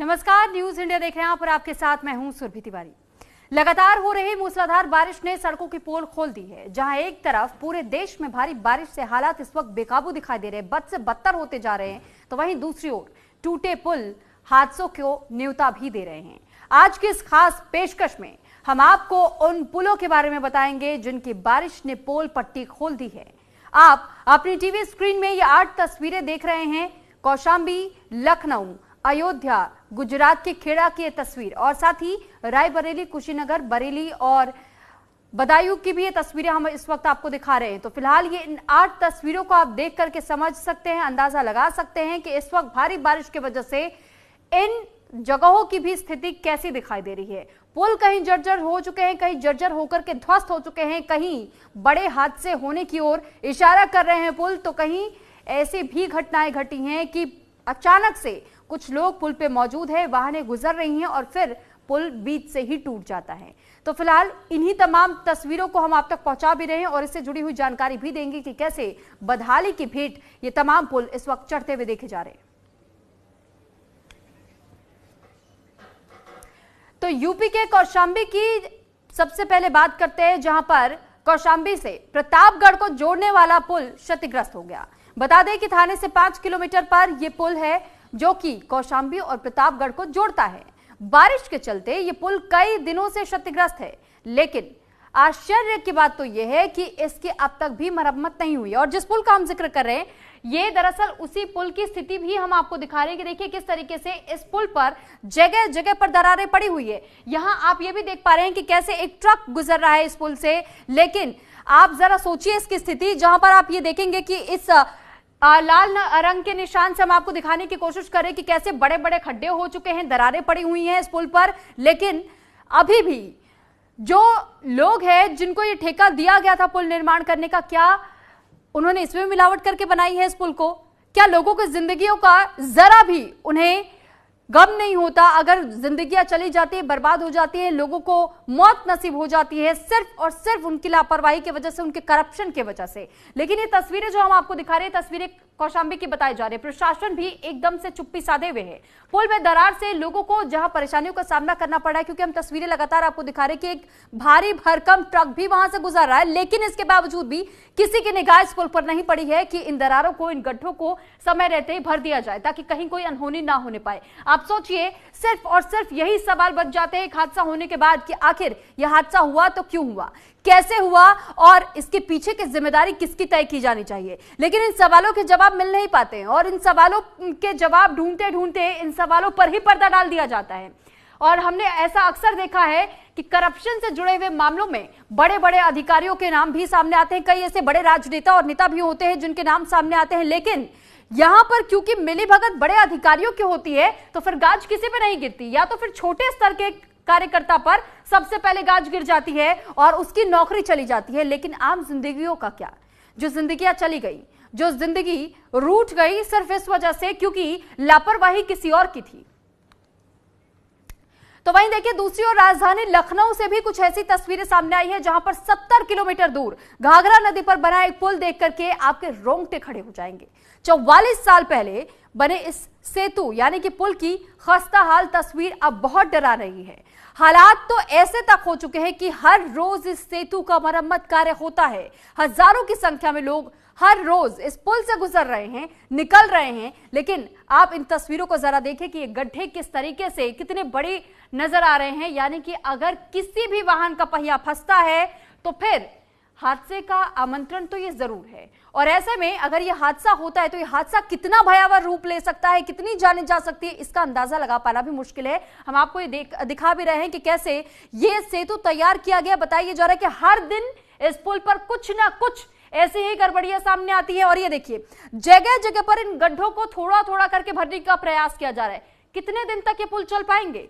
नमस्कार, news India देख रहे हैं आप और आपके साथ मैं हूं सुरभि तिवारी। लगातार हो रही मूसलाधार बारिश ने सड़कों की पोल खोल दी है। जहां एक तरफ पूरे देश में भारी बारिश से हालात इस वक्त बेकाबू दिखाई दे रहे हैं, बद से बदतर होते जा रहे हैं, तो वहीं दूसरी ओर टूटे पुल हादसों को न्योता भी दे रहे हैं। आज की इस खास पेशकश में हम आपको उन पुलों के बारे में बताएंगे जिनकी बारिश ने पोल पट्टी खोल दी है। आप अपनी टीवी स्क्रीन में ये 8 तस्वीरें देख रहे हैं। कौशाम्बी, लखनऊ, अयोध्या, गुजरात के खेड़ा की ये तस्वीर और साथ ही रायबरेली, कुशीनगर, बरेली और बदायूं की भी ये तस्वीरें हम इस वक्त आपको दिखा रहे हैं। तो फिलहाल ये इन 8 तस्वीरों को आप देख करके समझ सकते हैं, अंदाजा लगा सकते हैं कि इस वक्त भारी बारिश की वजह से इन जगहों की भी स्थिति कैसी दिखाई दे रही है। पुल कहीं जर्जर हो चुके हैं, कहीं जर्जर होकर के ध्वस्त हो चुके हैं, कहीं बड़े हादसे होने की ओर इशारा कर रहे हैं पुल, तो कहीं ऐसी भी घटनाएं घटी हैं कि अचानक से कुछ लोग पुल पे मौजूद है, वाहनें गुजर रही हैं और फिर पुल बीच से ही टूट जाता है। तो फिलहाल इन्हीं तमाम तस्वीरों को हम आप तक पहुंचा भी रहे हैं और इससे जुड़ी हुई जानकारी भी देंगे कि कैसे बदहाली की भेंट ये तमाम पुल इस वक्त चढ़ते हुए देखे जा रहे हैं। तो यूपी के कौशाम्बी की सबसे पहले बात करते हैं, जहां पर कौशाम्बी से प्रतापगढ़ को जोड़ने वाला पुल क्षतिग्रस्त हो गया। बता दें कि थाने से 5 किलोमीटर पर यह पुल है जो कि कौशाम्बी और प्रतापगढ़ को जोड़ता है। बारिश के चलते ये पुल कई दिनों से क्षतिग्रस्त है, लेकिन आश्चर्य की बात तो यह है कि इसकी अब तक भी मरम्मत नहीं हुई। और जिस पुल का हम जिक्र कर रहे हैं, ये दरअसल उसी पुल की स्थिति भी हम आपको दिखा रहे हैं कि देखिए किस तरीके से इस पुल पर जगह जगह पर दरारें पड़ी हुई है। यहां आप ये भी देख पा रहे हैं कि कैसे एक ट्रक गुजर रहा है इस पुल से, लेकिन आप जरा सोचिए इसकी स्थिति, जहां पर आप ये देखेंगे कि इस लाल रंग के निशान से हम आपको दिखाने की कोशिश करें कि कैसे बड़े बड़े खड्डे हो चुके हैं, दरारें पड़ी हुई हैं इस पुल पर, लेकिन अभी भी जो लोग हैं जिनको ये ठेका दिया गया था पुल निर्माण करने का, क्या उन्होंने इसमें मिलावट करके बनाई है इस पुल को? क्या लोगों की जिंदगियों का जरा भी उन्हें गम नहीं होता? अगर जिंदगियां चली जाती है, बर्बाद हो जाती है, लोगों को मौत नसीब हो जाती है सिर्फ और सिर्फ उनकी लापरवाही की वजह से, उनके करप्शन की वजह से। लेकिन ये तस्वीरें जो हम आपको दिखा रहे हैं, तस्वीरें कौशाम्बी की बताई जा रही है। प्रशासन भी एकदम से चुप्पी साधे हुए है। पुल में दरार से लोगों को जहां परेशानियों का सामना करना पड़ा है, क्योंकि हम तस्वीरें लगातार आपको दिखा रहे हैं कि एक भारी भरकम ट्रक भी वहां से गुजर रहा है, लेकिन इसके बावजूद भी किसी की निगाह इस पुल पर नहीं पड़ी है कि इन दरारों को, इन गड्ढों को समय रहते ही भर दिया जाए ताकि कहीं कोई अनहोनी ना होने पाए। आप सोचिए, सिर्फ और सिर्फ यही सवाल बच जाते हैं एक हादसा होने के बाद कि आखिर यह हादसा हुआ तो क्यों हुआ, कैसे हुआ और इसके पीछे की जिम्मेदारी किसकी तय की जानी चाहिए। लेकिन इन सवालों के जवाब मिल नहीं पाते हैं और इन सवालों के जवाब ढूंढते ढूंढते इन सवालों पर ही पर्दा डाल दिया जाता है। और हमने ऐसा अक्सर देखा है कि करप्शन से जुड़े हुए मामलों में बड़े बड़े अधिकारियों के नाम भी सामने आते हैं, कई ऐसे बड़े राजनेता और नेता भी होते हैं जिनके नाम सामने आते हैं, लेकिन यहां पर क्योंकि मिलीभगत बड़े अधिकारियों की होती है तो फिर गाज किसी पे नहीं गिरती, या तो फिर छोटे स्तर के कार्यकर्ता पर सबसे पहले गाज गिर जाती है और उसकी नौकरी चली जाती है। लेकिन आम जिंदगियों का क्या? जो जिंदगियां चली गई, जो जिंदगी रूठ गई सिर्फ इस वजह से क्योंकि लापरवाही किसी और की थी। तो वहीं देखिए दूसरी ओर राजधानी लखनऊ से भी कुछ ऐसी तस्वीरें सामने आई है, जहां पर 70 किलोमीटर दूर घाघरा नदी पर बना एक पुल देख करके आपके रोंगटे खड़े हो जाएंगे। 44 साल पहले बने इस सेतु यानी कि पुल की खस्ता हाल तस्वीर अब बहुत डरा रही है। हालात तो ऐसे तक हो चुके हैं कि हर रोज इस सेतु का मरम्मत कार्य होता है। हजारों की संख्या में लोग हर रोज इस पुल से गुजर रहे हैं, निकल रहे हैं, लेकिन आप इन तस्वीरों को जरा देखें कि ये गड्ढे किस तरीके से कितने बड़े नजर आ रहे हैं। यानी कि अगर किसी भी वाहन का पहिया फंसता है तो फिर हादसे का आमंत्रण तो ये जरूर है। और ऐसे में अगर ये हादसा होता है तो ये हादसा कितना भयावह रूप ले सकता है, कितनी जानें जा सकती है, इसका अंदाजा लगा पाना भी मुश्किल है। हम आपको ये दिखा भी रहे हैं कि कैसे ये सेतु तैयार किया गया। बताइए जा रहा है कि हर दिन इस पुल पर कुछ ना कुछ ऐसी ही गड़बड़ियां सामने आती है। और ये देखिए जगह जगह पर इन गड्ढों को थोड़ा थोड़ा करके भरने का प्रयास किया जा रहा है। कितने दिन तक ये पुल चल पाएंगे?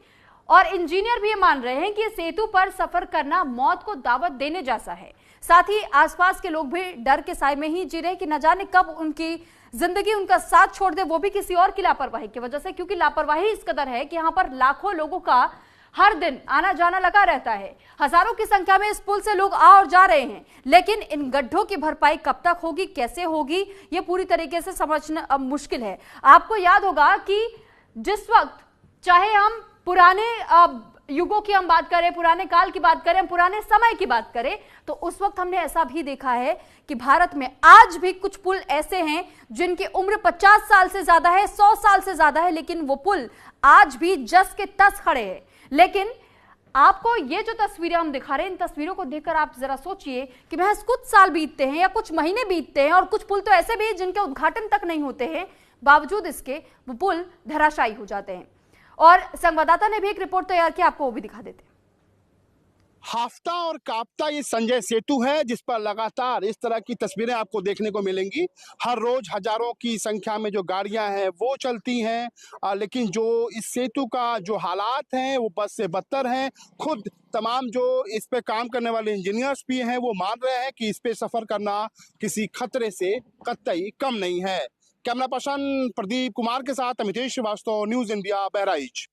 और इंजीनियर भी ये मान रहे हैं कि सेतु पर सफर करना मौत को दावत देने जैसा है। साथ ही आसपास के लोग भी डर के साए में ही जी रहे हैं कि न जाने कब उनकी जिंदगी उनका साथ छोड़ दे, वो भी किसी और की लापरवाही की वजह से, क्योंकि लापरवाही इस कदर है कि यहाँ पर लाखों लोगों का हर दिन आना जाना लगा रहता है। हजारों की संख्या में इस पुल से लोग आ और जा रहे हैं, लेकिन इन गड्ढों की भरपाई कब तक होगी, कैसे होगी, ये पूरी तरीके से समझना अब मुश्किल है। आपको याद होगा कि जिस वक्त चाहे हम पुराने युगों की हम बात करें, पुराने काल की बात करें, पुराने समय की बात करें, तो उस वक्त हमने ऐसा भी देखा है कि भारत में आज भी कुछ पुल ऐसे हैं जिनकी उम्र 50 साल से ज्यादा है, 100 साल से ज्यादा है, लेकिन वो पुल आज भी जस के तस खड़े हैं। लेकिन आपको ये जो तस्वीरें हम दिखा रहे हैं, इन तस्वीरों को देखकर आप जरा सोचिए कि महज कुछ साल बीतते हैं या कुछ महीने बीतते हैं और कुछ पुल तो ऐसे भी हैं जिनके उद्घाटन तक नहीं होते हैं, बावजूद इसके वो पुल धराशायी हो जाते हैं। और संवाददाता ने भी एक रिपोर्ट तैयार की, आपको वो भी दिखा देते हैं। हाफता और कांपता ये संजय सेतु है, जिस पर लगातार इस तरह की तस्वीरें आपको देखने को मिलेंगी। हर रोज हजारों की संख्या में जो गाड़ियां हैं वो चलती हैं, लेकिन जो इस सेतु का जो हालात हैं वो बद से बदतर हैं। खुद तमाम जो इस पे काम करने वाले इंजीनियर्स भी हैं वो मान रहे हैं कि इस पे सफर करना किसी खतरे से कतई कम नहीं है। कैमरा पर्सन प्रदीप कुमार के साथ अमितेश श्रीवास्तव, न्यूज इंडिया, बहराइच।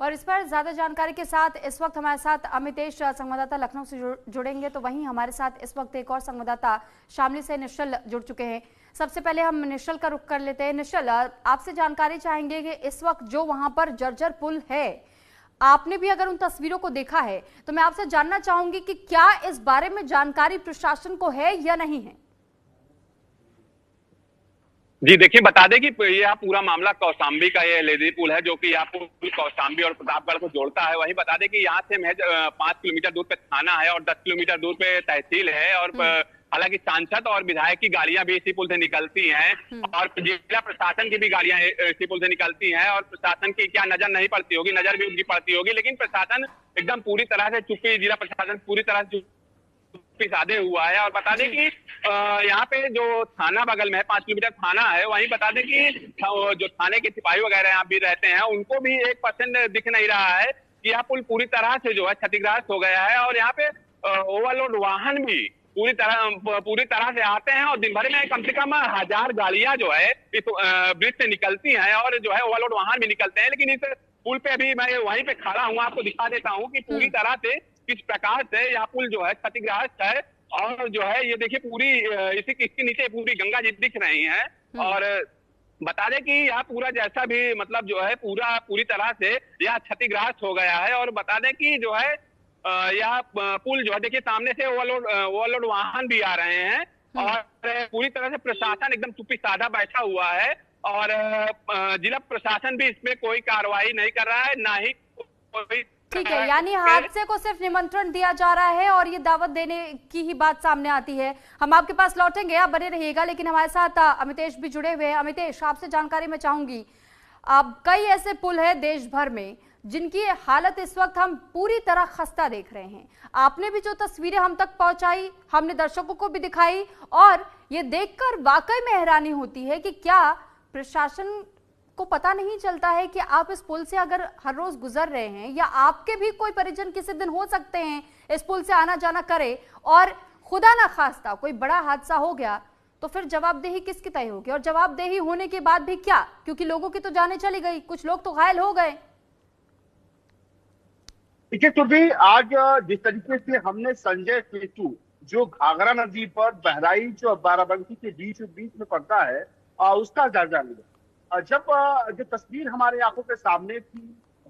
और इस पर ज्यादा जानकारी के साथ इस वक्त हमारे साथ अमितेश संवाददाता लखनऊ से जुड़ेंगे, तो वहीं हमारे साथ इस वक्त एक और संवाददाता शामली से निश्चल जुड़ चुके हैं। सबसे पहले हम निश्चल का रुख कर लेते हैं। निश्चल, आपसे जानकारी चाहेंगे कि इस वक्त जो वहां पर जर्जर पुल है, आपने भी अगर उन तस्वीरों को देखा है तो मैं आपसे जानना चाहूंगी कि क्या इस बारे में जानकारी प्रशासन को है या नहीं है। जी देखिए, बता दें कि यह पूरा मामला कौशाम्बी का ये लेदी पुल है, जो कि यहाँ पुल कौशाम्बी और प्रतापगढ़ को जोड़ता है। वहीं बता दें कि यहाँ से महज 5 किलोमीटर दूर पे थाना है और 10 किलोमीटर दूर पे तहसील है। और हालांकि सांसद और विधायक की गाड़ियां भी इसी पुल से निकलती हैं और जिला प्रशासन की भी गाड़ियां इसी पुल से निकलती हैं। और प्रशासन की क्या नजर नहीं पड़ती होगी, नजर भी उनकी पड़ती होगी, लेकिन प्रशासन एकदम पूरी तरह से चुप्पी, जिला प्रशासन पूरी तरह से साधे हुआ है। और बता दें कि यहाँ पे जो थाना बगल में है, 5 किलोमीटर थाना है, वहीं बता दें कि जो थाने के सिपाही वगैरह यहाँ भी रहते हैं, उनको भी 1% दिख नहीं रहा है कि यह पुल पूरी तरह से जो है क्षतिग्रस्त हो गया है। और यहाँ पे ओवरलोड वाहन भी पूरी तरह से आते हैं और दिन भर में कम से कम 1000 गाड़ियां जो है इस ब्रिज से निकलती हैं और जो है ओवरलोड वाहन भी निकलते हैं। लेकिन इस पुल पे अभी मैं वहीं पे खड़ा हूँ, आपको दिखा देता हूँ कि पूरी तरह से किस प्रकार से यह पुल जो है क्षतिग्रस्त है। और जो है ये देखिए, पूरी इसके नीचे पूरी गंगा जी दिख रही है। और बता दें कि यह पूरा जैसा भी मतलब जो है पूरी तरह से यह क्षतिग्रस्त हो गया है। और बता दें कि जो है यह पुल जो है, देखिए सामने से ओवरलोड वाहन भी आ रहे हैं और पूरी तरह से प्रशासन एकदम चुप्पी साधा बैठा हुआ है। और जिला प्रशासन भी इसमें कोई कार्रवाई नहीं कर रहा है, ना ही कोई। ठीक है, यानी हादसे को सिर्फ निमंत्रण दिया जा रहा है और ये दावत देने की ही बात सामने आती है। हम आपके पास लौटेंगे, आप बने रहिएगा, लेकिन हमारे साथ अमितेश भी जुड़े हुए हैं। अमितेश, आपसे जानकारी मैं चाहूंगी, अब कई ऐसे पुल है देश भर में जिनकी हालत इस वक्त हम पूरी तरह खस्ता देख रहे हैं। आपने भी जो तस्वीरें हम तक पहुंचाई, हमने दर्शकों को भी दिखाई, और ये देखकर वाकई में हैरानी होती है कि क्या प्रशासन को पता नहीं चलता है कि आप इस पुल से अगर हर रोज गुजर रहे हैं या आपके भी कोई परिजन किसी दिन हो सकते हैं इस पुल से आना जाना करे और खुदा ना खास्ता कोई बड़ा हादसा हो गया, तो फिर जवाबदेही किसकी तय होगी? और जवाबदेही होने के बाद भी क्या, क्योंकि लोगों की तो जाने चली गई, कुछ लोग तो घायल हो गए। देखिए सुरभि, आज जिस तरीके से हमने संजय सेतु जो घाघरा नदी पर बहराइच और बाराबंकी के बीच में पड़ता है उसका जायजा लिया। जब जो तस्वीर हमारे आंखों के सामने थी,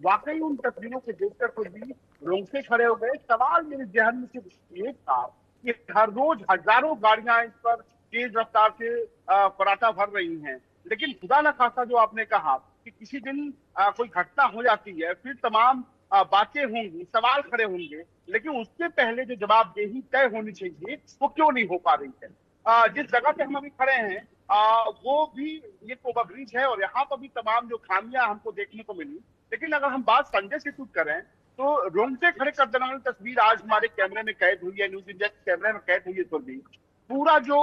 वाकई उन तस्वीरों को देखकर खुद भी रोंगटे खड़े हो गए। सवाल मेरे जहन में सिर्फ एक था कि हर रोज हजारों गाड़ियां इस पर तेज रफ्तार से पराठा भर रही हैं, लेकिन खुदा न खास्ता जो आपने कहा कि किसी दिन कोई घटना हो जाती है, फिर तमाम बातें होंगी, सवाल खड़े होंगे, लेकिन उससे पहले जो जवाबदेही तय होनी चाहिए वो क्यों नहीं हो पा रही है। जिस जगह पे हम अभी खड़े हैं वो भी ये ओवरब्रिज है और यहाँ पर भी तमाम जो खामियां हमको देखने को मिली। लेकिन अगर हम बात संजय सेतु करें तो रोंगटे खड़े कर देने वाली तस्वीर आज हमारे कैमरे में कैद हुई है, न्यूज इंडिया के कैमरे में कैद हुई है। तो भी पूरा जो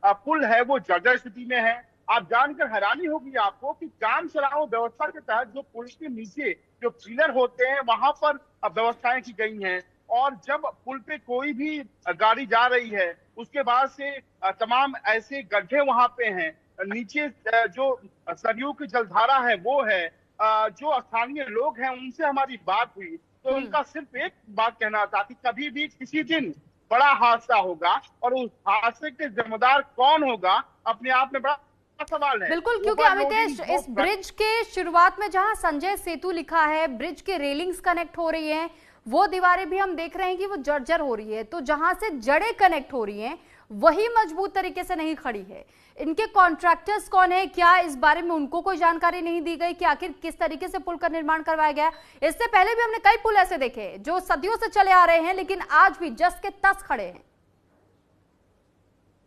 पुल है वो जर्जर स्थिति में है। आप जानकर हैरानी होगी आपको कि काम चलाओ व्यवस्था के तहत जो पुल के नीचे जो पिलर होते हैं वहां पर व्यवस्थाएं की गई हैं। और जब पुल पे कोई भी गाड़ी जा रही है उसके बाद से तमाम ऐसे गड्ढे वहां पे हैं नीचे जो सरयू की जलधारा है वो है, जो स्थानीय लोग हैं उनसे हमारी बात हुई तो उनका सिर्फ एक बात कहना था कि कभी भी किसी दिन बड़ा हादसा होगा और उस हादसे के जिम्मेदार कौन होगा अपने आप में बड़ा सवाल है। बिल्कुल, क्योंकि अमितेश इस ब्रिज के शुरुआत में जहां संजय सेतु लिखा है, ब्रिज के रेलिंग्स कनेक्ट हो रही हैं, वो दीवारें भी हम देख रहे हैं कि वो जर्जर हो रही है। तो जहां से जड़ें कनेक्ट हो रही हैं वही मजबूत तरीके से नहीं खड़ी है। इनके कॉन्ट्रैक्टर्स कौन है, क्या इस बारे में उनको कोई जानकारी नहीं दी गई कि आखिर किस तरीके से पुल का निर्माण करवाया गया? इससे पहले भी हमने कई पुल ऐसे देखे जो सदियों से चले आ रहे हैं लेकिन आज भी जस के तस खड़े हैं।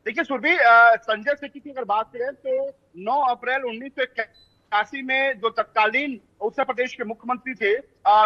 देखिए सुरभि, संजय सेतु की अगर बात करें तो 9 अप्रैल 1981 में जो तत्कालीन उत्तर प्रदेश के मुख्यमंत्री थे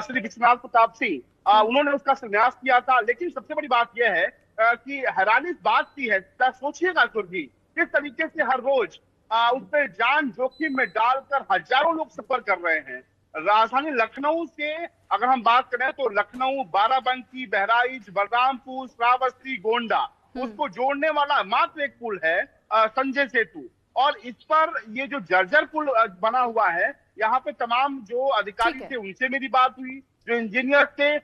श्री विश्वनाथ प्रताप सिंह, उन्होंने उसका शिलान्यास किया था। लेकिन सबसे बड़ी बात यह है कि हैरानी इस बात की है, सोचिएगा सुरभि, किस तरीके से हर रोज उस पर जान जोखिम में डालकर हजारों लोग सफर कर रहे हैं। राजधानी लखनऊ से अगर हम बात करें तो लखनऊ, बाराबंकी, बहराइच, बलरामपुर, श्रावस्ती, गोंडा, उसको जोड़ने वाला मात्र एक पुल है संजय सेतु। और इस पर ये जो जर्जर पुल बना हुआ है, यहाँ पे तमाम जो अधिकारी थे उनसे मेरी बात हुई, जो इंजीनियर थे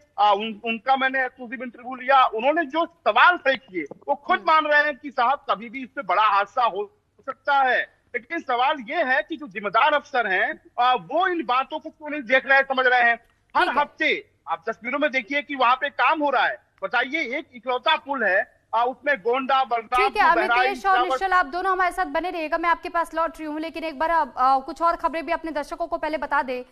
उनका मैंने एक्सक्लूसिव इंटरव्यू लिया। उन्होंने जो सवाल तय किए वो खुद मान रहे हैं कि साहब कभी भी इस पे बड़ा हादसा हो सकता है। लेकिन सवाल ये है कि जो जिम्मेदार अफसर हैं वो इन बातों को क्यों नहीं देख रहे हैं, समझ रहे हैं। हर हफ्ते आप तस्वीरों में देखिए कि वहां पे काम हो रहा है। बताइए, एक इकलौता पुल है, उसमें गोंडा, बलरामपुर, ठीक है अमितेश और निश्चल, आप दोनों हमारे साथ बने रहिएगा। मैं आपके पास लौट रही हूँ, लेकिन एक बार कुछ और खबरें भी अपने दर्शकों को पहले बता दे।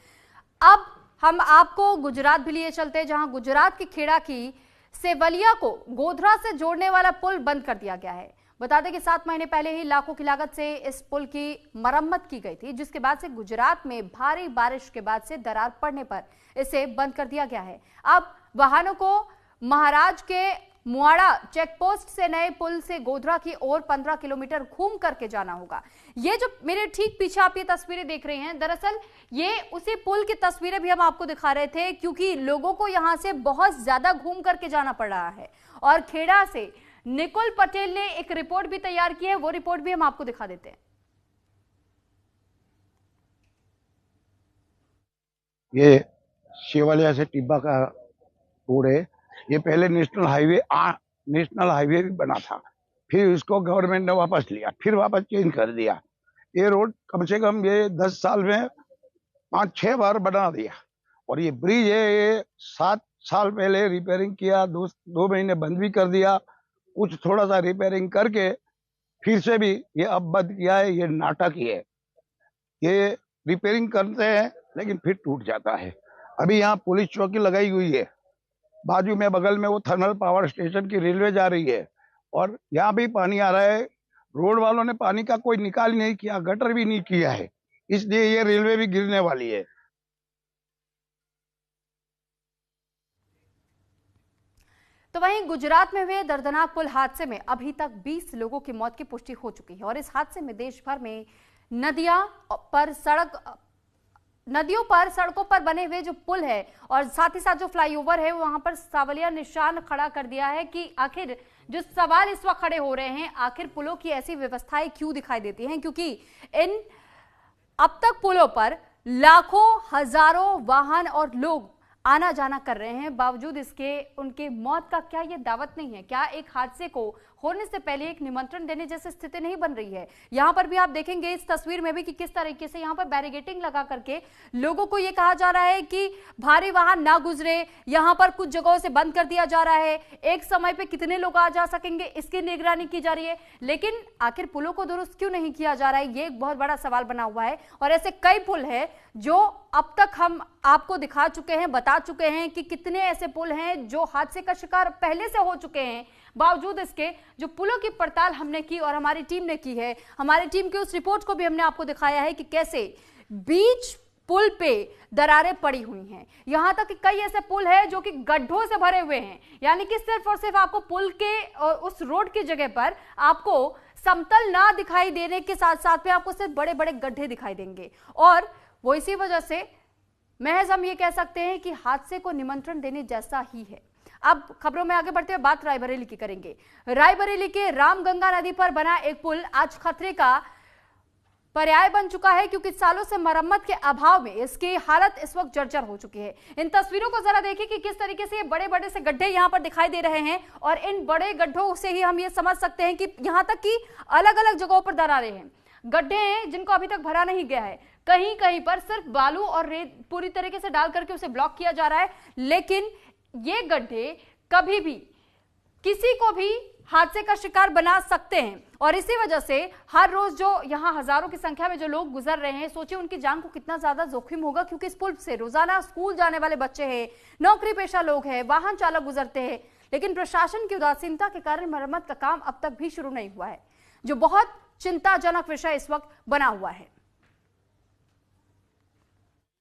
अब हम आपको गुजरात भी लिए चलते हैं, जहां गुजरात की खेड़ा की सेवलिया को गोधरा से जोड़ने वाला पुल बंद कर दिया गया है। बता दें कि 7 महीने पहले ही लाखों की लागत से इस पुल की मरम्मत की गई थी, जिसके बाद से गुजरात में भारी बारिश के बाद से दरार पड़ने पर इसे बंद कर दिया गया है। अब वाहनों को महाराज के मुआड़ा चेकपोस्ट से नए पुल से गोधरा की ओर 15 किलोमीटर घूम करके जाना होगा। ये जो मेरे ठीक पीछे आप ये तस्वीरें देख रहे हैं, दरअसल ये उसी पुल की तस्वीरें भी हम आपको दिखा रहे थे, क्योंकि लोगों को यहां से बहुत ज्यादा घूम करके जाना पड़ रहा है। और खेड़ा से निकुल पटेल ने एक रिपोर्ट भी तैयार की है, वो रिपोर्ट भी हम आपको दिखा देते हैं। ये सेवलिया से टिब्बा का रोड है। ये पहले नेशनल हाईवे भी बना था, फिर इसको गवर्नमेंट ने वापस लिया, फिर वापस चेंज कर दिया। ये रोड कम से कम ये 10 साल में 5-6 बार बना दिया। और ये ब्रिज है, ये 7 साल पहले रिपेयरिंग किया, 2 महीने बंद भी कर दिया, कुछ थोड़ा सा रिपेयरिंग करके फिर से भी ये अब बंद किया है। ये नाटक ही है। ये रिपेयरिंग करते हैं लेकिन फिर टूट जाता है। अभी यहाँ पुलिस चौकी लगाई हुई है, बाजू में बगल में वो थर्मल पावर स्टेशन की रेलवे जा रही है और यहाँ भी पानी आ रहा है। रोड वालों ने पानी का कोई निकाल नहीं किया, गटर भी नहीं किया है, इसलिए ये रेलवे भी गिरने वाली है। तो वहीं गुजरात में हुए दर्दनाक पुल हादसे में अभी तक 20 लोगों की मौत की पुष्टि हो चुकी है। और इस हादसे में देश भर में नदियों पर सड़कों पर बने हुए जो पुल है और साथ ही साथ जो फ्लाईओवर है, वहां पर सावलिया निशान खड़ा कर दिया है कि आखिर जो सवाल इस वक्त खड़े हो रहे हैं, आखिर पुलों की ऐसी व्यवस्थाएं क्यों दिखाई देती हैं, क्योंकि इन अब तक पुलों पर लाखों हजारों वाहन और लोग आना जाना कर रहे हैं, बावजूद इसके उनके मौत का क्या ये दावत नहीं है? क्या एक हादसे को होने से पहले एक निमंत्रण देने जैसी स्थिति नहीं बन रही है? यहाँ पर भी आप देखेंगे इस तस्वीर में भी कि किस तरीके से यहाँ पर बैरिकेडिंग लगा करके लोगों को ये कहा जा रहा है कि भारी वाहन ना गुजरे, यहाँ पर कुछ जगहों से बंद कर दिया जा रहा है, एक समय पे कितने लोग आ जा सकेंगे इसकी निगरानी की जा रही है। लेकिन आखिर पुलों को दुरुस्त क्यों नहीं किया जा रहा है, ये एक बहुत बड़ा सवाल बना हुआ है। और ऐसे कई पुल है जो अब तक हम आपको दिखा चुके हैं, बता चुके हैं कि कितने ऐसे पुल हैं जो हादसे का शिकार पहले से हो चुके हैं। बावजूद इसके जो पुलों की पड़ताल हमने की और हमारी टीम ने की है, हमारी टीम की उस रिपोर्ट को भी हमने आपको दिखाया है कि कैसे बीच पुल पे दरारें पड़ी हुई हैं। यहां तक कि कई ऐसे पुल हैं जो कि गड्ढों से भरे हुए हैं, यानी कि सिर्फ और सिर्फ आपको पुल के और उस रोड की जगह पर आपको समतल ना दिखाई देने के साथ साथ में आपको सिर्फ बड़े बड़े गड्ढे दिखाई देंगे। और वो इसी वजह से महज हम ये कह सकते हैं कि हादसे को निमंत्रण देने जैसा ही है। अब खबरों में आगे बढ़ते हुए बात रायबरेली की करेंगे। रायबरेली के रामगंगा नदी पर बना एक पुल आज खतरे का पर्याय बन चुका है, क्योंकि सालों से मरम्मत के अभाव में इसकी हालत इस वक्त जर्जर हो चुकी है। इन तस्वीरों को जरा देखिए कि किस तरीके से ये बड़े बड़े से गड्ढे यहाँ पर दिखाई दे रहे हैं, और इन बड़े गड्ढों से ही हम ये समझ सकते हैं कि यहाँ तक कि अलग अलग जगहों पर दरारें हैं, गड्ढे हैं जिनको अभी तक भरा नहीं गया है। कहीं कहीं पर सिर्फ बालू और रेत पूरी तरीके से डाल करके उसे ब्लॉक किया जा रहा है, लेकिन ये गड्ढे कभी भी किसी को भी हादसे का शिकार बना सकते हैं। और इसी वजह से हर रोज जो यहाँ हजारों की संख्या में जो लोग गुजर रहे हैं, सोचिए उनकी जान को कितना ज्यादा जोखिम होगा, क्योंकि इस पुल से रोजाना स्कूल जाने वाले बच्चे हैं, नौकरी पेशा लोग हैं, वाहन चालक गुजरते हैं। लेकिन प्रशासन की उदासीनता के कारण मरम्मत का काम अब तक भी शुरू नहीं हुआ है, जो बहुत चिंताजनक विषय इस वक्त बना हुआ है।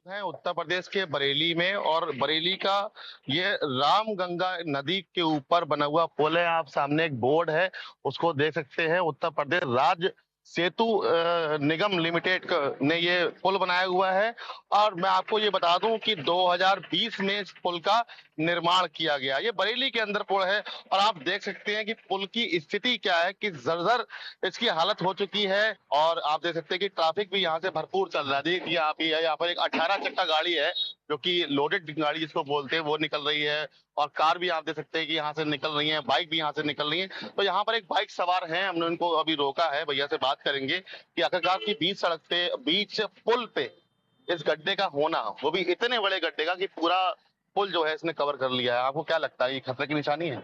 उत्तर प्रदेश के बरेली में, और बरेली का ये रामगंगा नदी के ऊपर बना हुआ पुल है। आप सामने एक बोर्ड है, उसको देख सकते हैं। उत्तर प्रदेश राज्य सेतु निगम लिमिटेड ने ये पुल बनाया हुआ है। और मैं आपको ये बता दूं कि 2020 में इस पुल का निर्माण किया गया। ये बरेली के अंदर पुल है, और आप देख सकते हैं कि पुल की स्थिति क्या है, कि जर्जर इसकी हालत हो चुकी है। और आप देख सकते हैं कि ट्रैफिक भी यहाँ से भरपूर चल रहा है। देखिए आप यहाँ पर एक 18 चक्का गाड़ी है, जो कि लोडेड गाड़ी जिसको बोलते हैं, वो निकल रही है। और कार भी आप देख सकते हैं कि यहाँ से निकल रही है, बाइक भी यहाँ से निकल रही है। तो यहाँ पर एक बाइक सवार है, हमने उनको अभी रोका है, भैया से बात करेंगे कि आखिरकार की बीच सड़क पे, बीच पुल पे इस गड्ढे का होना, वो भी इतने बड़े गड्ढे का कि पूरा पुल जो है इसने कवर कर लिया है। आपको क्या लगता है, ये खतरे की निशानी है?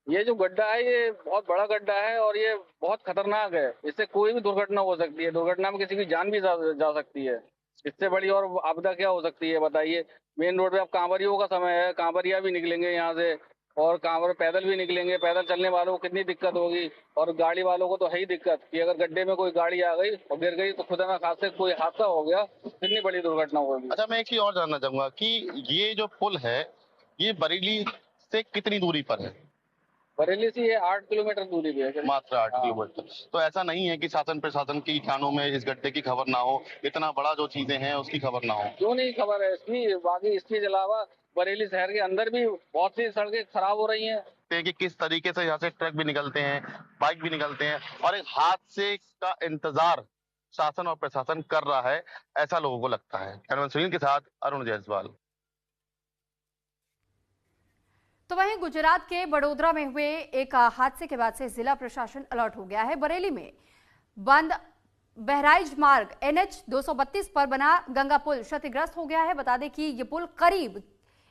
ये जो गड्ढा है ये बहुत बड़ा गड्ढा है, और ये बहुत खतरनाक है। इससे कोई भी दुर्घटना हो सकती है, दुर्घटना में किसी की जान भी जा सकती है। इससे बड़ी और आपदा क्या हो सकती है बताइए। मेन रोड पे अब कांवरियों का समय है, कांवरिया भी निकलेंगे यहाँ से, और कांवर पैदल भी निकलेंगे। पैदल चलने वालों को कितनी दिक्कत होगी, और गाड़ी वालों को तो है ही दिक्कत कि अगर गड्ढे में कोई गाड़ी आ गई और गिर गई तो खुदा ना खासे कोई हादसा हो गया, कितनी बड़ी दुर्घटना होगी। अच्छा, मैं एक चीज और जानना चाहूंगा कि ये जो पुल है ये बरेली से कितनी दूरी पर है? बरेली से ये 8 किलोमीटर दूरी पे है, मात्र 8 किलोमीटर। तो ऐसा नहीं है कि शासन प्रशासन की कानों में इस गड्ढे की खबर ना हो, इतना बड़ा जो चीजें हैं उसकी खबर ना हो? क्यों नहीं खबर है इसकी। बाकी इसके अलावा बरेली शहर के अंदर भी बहुत सी सड़कें खराब हो रही हैं। कि किस तरीके से यहाँ से ट्रक भी निकलते हैं, बाइक भी निकलते हैं, और एक हादसे का इंतजार शासन और प्रशासन कर रहा है, ऐसा लोगों को लगता है। कैमरामैन सुनील के साथ अरुण जायसवाल। तो वहीं गुजरात के बड़ोदरा में हुए एक हादसे के बाद से जिला प्रशासन अलर्ट हो गया है। बरेली में बंद बहराइच मार्ग NH 232 पर बना गंगा पुल क्षतिग्रस्त हो गया है। बता दें कि यह पुल करीब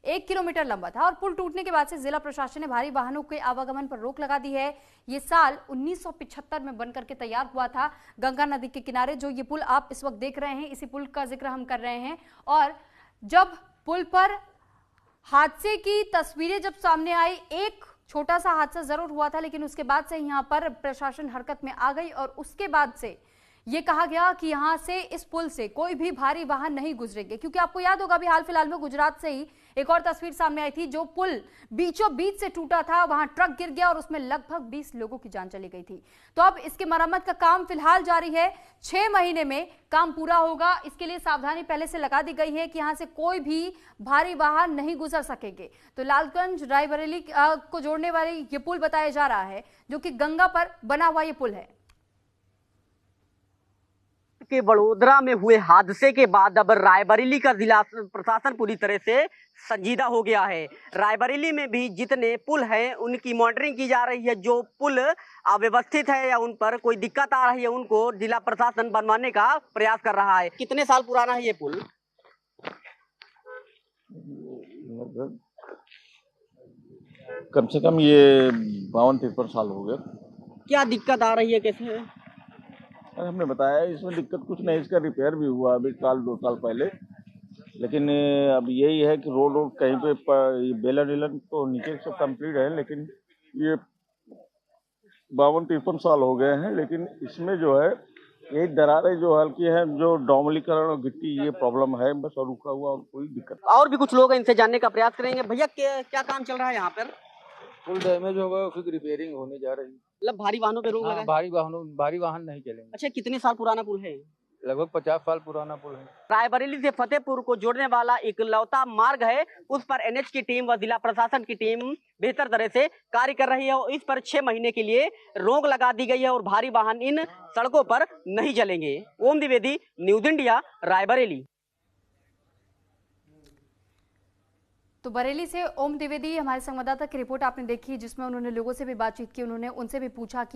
1 किलोमीटर लंबा था, और पुल टूटने के बाद से जिला प्रशासन ने भारी वाहनों के आवागमन पर रोक लगा दी है। ये साल 1975 में बनकर के तैयार हुआ था। गंगा नदी के किनारे जो ये पुल आप इस वक्त देख रहे हैं, इसी पुल का जिक्र हम कर रहे हैं। और जब पुल पर हादसे की तस्वीरें जब सामने आई, एक छोटा सा हादसा जरूर हुआ था, लेकिन उसके बाद से यहाँ पर प्रशासन हरकत में आ गई, और उसके बाद से ये कहा गया कि यहाँ से इस पुल से कोई भी भारी वाहन नहीं गुजरेंगे। क्योंकि आपको याद होगा, अभी हाल फिलहाल में गुजरात से ही एक और तस्वीर सामने आई थी, जो पुल बीचों बीच से टूटा था, वहां ट्रक गिर गया और उसमें लगभग 20 लोगों की जान चली गई थी। तो अब इसके मरम्मत का काम फिलहाल जारी है, 6 महीने में काम पूरा होगा। इसके लिए सावधानी पहले से लगा दी गई है कि यहाँ से कोई भी भारी वाहन नहीं गुजर सकेंगे। तो लालगंज रायबरेली को जोड़ने वाली ये पुल बताया जा रहा है, जो कि गंगा पर बना हुआ ये पुल है। के बड़ोदरा में हुए हादसे के बाद अब रायबरेली का जिला प्रशासन पूरी तरह से संजीदा हो गया है। रायबरेली में भी जितने पुल हैं उनकी मॉनिटरिंग की जा रही है। जो पुल अव्यवस्थित है या उन पर कोई दिक्कत आ रही है, उनको जिला प्रशासन बनवाने का प्रयास कर रहा है। कितने साल पुराना है ये पुल? कम से कम ये 52-53 साल हो गए। क्या दिक्कत आ रही है, कैसे? हमने बताया इसमें दिक्कत कुछ नहीं, इसका रिपेयर भी हुआ अभी 2 साल पहले। लेकिन अब यही है कि रोड कहीं पे बेलन तो नीचे से कंप्लीट है, लेकिन ये 52-53 साल हो गए हैं। लेकिन इसमें जो है यही दरारें जो हल्की हैं, जो डॉमलीकरण और गिट्टी, ये प्रॉब्लम है बस, और रुका हुआ और कोई दिक्कत। और भी कुछ लोग इनसे जानने का प्रयास करेंगे। भैया क्या काम चल रहा है यहाँ पर? पुल डैमेज हो गया, उसकी रिपेयरिंग होने जा रही है। मतलब भारी वाहनों पे रोक लगा है? भारी वाहन नहीं चलेंगे। अच्छा, कितने साल पुराना पुल है? लगभग 50 साल पुराना पुल है। रायबरेली से फतेहपुर को जोड़ने वाला इकलौता मार्ग है, उस पर एनएच की टीम व जिला प्रशासन की टीम बेहतर तरह से कार्य कर रही है और इस पर 6 महीने के लिए रोक लगा दी गई है और भारी वाहन इन सड़कों पर नहीं चलेंगे। ओम द्विवेदी, न्यूज इंडिया, रायबरेली। तो बरेली से ओम द्विवेदी हमारे संवाददाता की रिपोर्ट आपने देखी, जिसमें उन्होंने लोगों से भी बातचीत की, उन्होंने उनसे भी पूछा कि